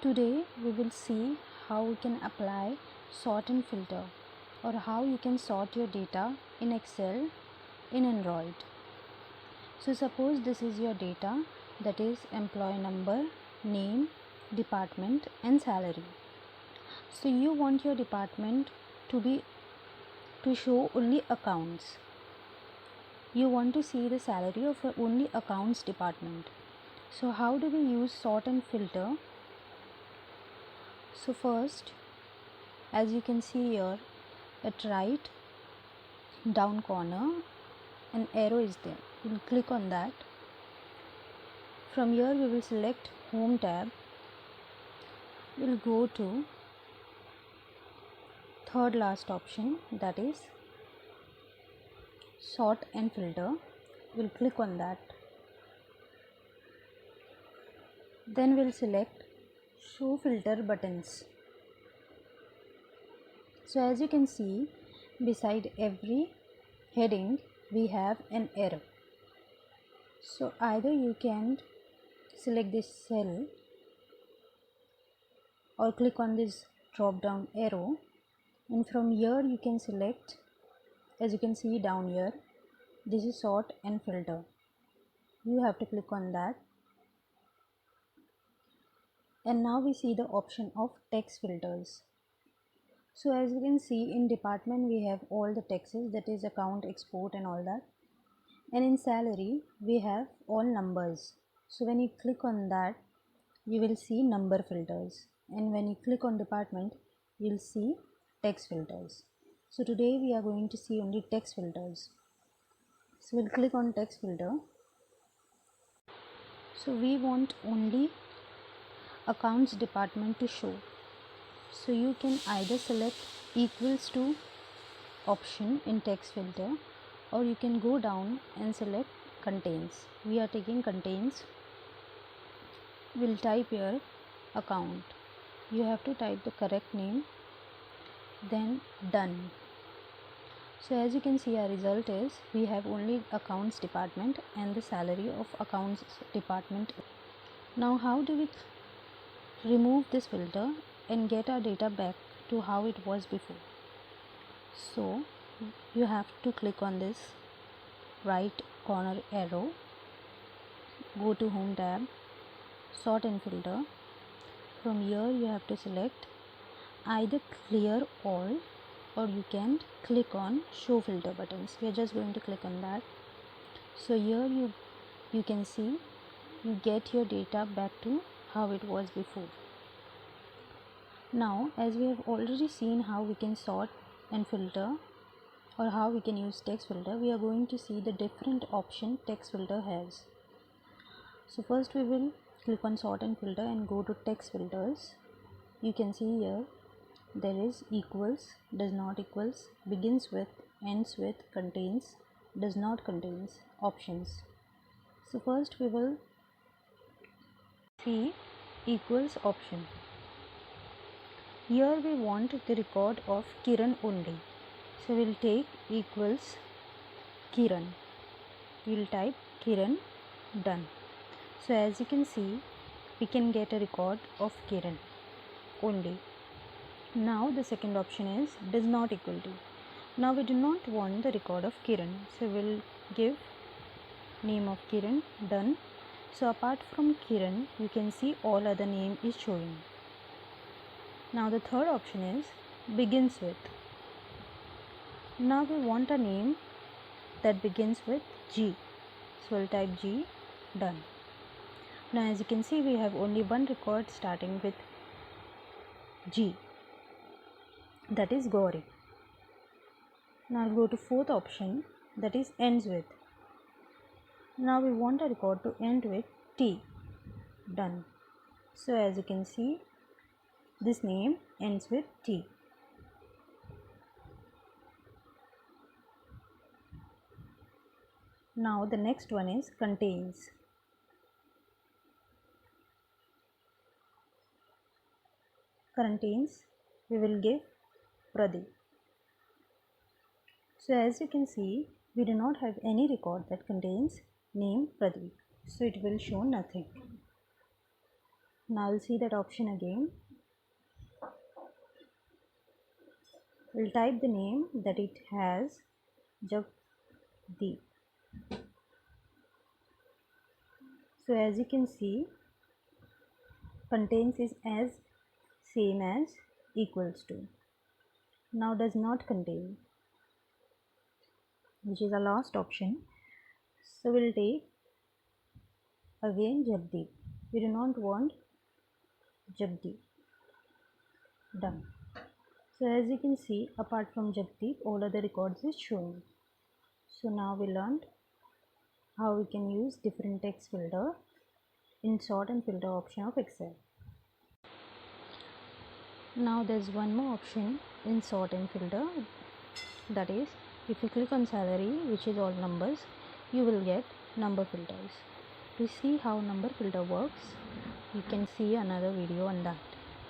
Today we will see how we can apply sort and filter, or how you can sort your data in Excel in Android. So suppose this is your data, that is employee number, name, department and salary. So you want your department to show only accounts. You want to see the salary of only accounts department. So how do we use sort and filter? So first, as you can see here, at right down corner an arrow is there. We'll click on that. From here we will select Home tab. We'll go to third last option, that is Sort and Filter. We'll click on that. Then we'll select Show Filter Buttons. So as you can see, beside every heading we have an arrow. So either you can select this cell or click on this drop down arrow, and from here you can select, as you can see down here, this is Sort and Filter. You have to click on that, and now we see the option of text filters. So as you can see, in department we have all the texts, that is account, export and all that, and in salary we have all numbers. So when you click on that, you will see number filters, and when you click on department, you'll see text filters. So today we are going to see only text filters. So we'll click on text filter. So we want only accounts department to show. So you can either select equals to option in text filter, or you can go down and select contains. We are taking contains. We'll type here account. You have to type the correct name, then done. So as you can see, our result is we have only accounts department and the salary of accounts department. Now how do we remove this filter and get our data back to how it was before? So you have to click on this right corner arrow, go to Home tab, Sort and Filter. From here you have to select either Clear All, or you can click on Show Filter Buttons. We are just going to click on that. So here you can see you get your data back to how it was before. Now as we have already seen how we can sort and filter, or how we can use text filter, we are going to see the different option text filter has. So first we will click on Sort and Filter and go to text filters. You can see here there is equals, does not equals, begins with, ends with, contains, does not contains options. So first we will see equals option. Here we want the record of Kiran only. So we'll take equals Kiran. We'll type Kiran, done. So as you can see, we can get a record of Kiran only. Now the second option is does not equal to. Now we do not want the record of Kiran, so we'll give name of Kiran, done. So apart from Kiran, you can see all other name is showing. Now the third option is begins with. Now we want a name that begins with G, so we'll type G, done. Now as you can see, we have only one record starting with G, that is Gauri. Now I'll go to fourth option, that is ends with. Now we want a record to end with T, done. So as you can see, this name ends with T. Now the next one is contains. Contains, we will give Pradeep. So as you can see, we do not have any record that contains name Pradeep, so it will show nothing. Now we'll see that option again. We'll type the name that it has, Jagdeep. So as you can see, contains is as same as equals to. Now does not contain, which is the last option. So we'll take again Jagdeep. We do not want Jagdeep. Done. So as you can see, apart from Jagdeep, all other records is shown. So now we learned how we can use different text filter in sort and filter option of Excel. Now there's one more option in sort and filter, that is, if you click on salary, which is all numbers, you will get number filters. To see how number filter works, you can see another video on that.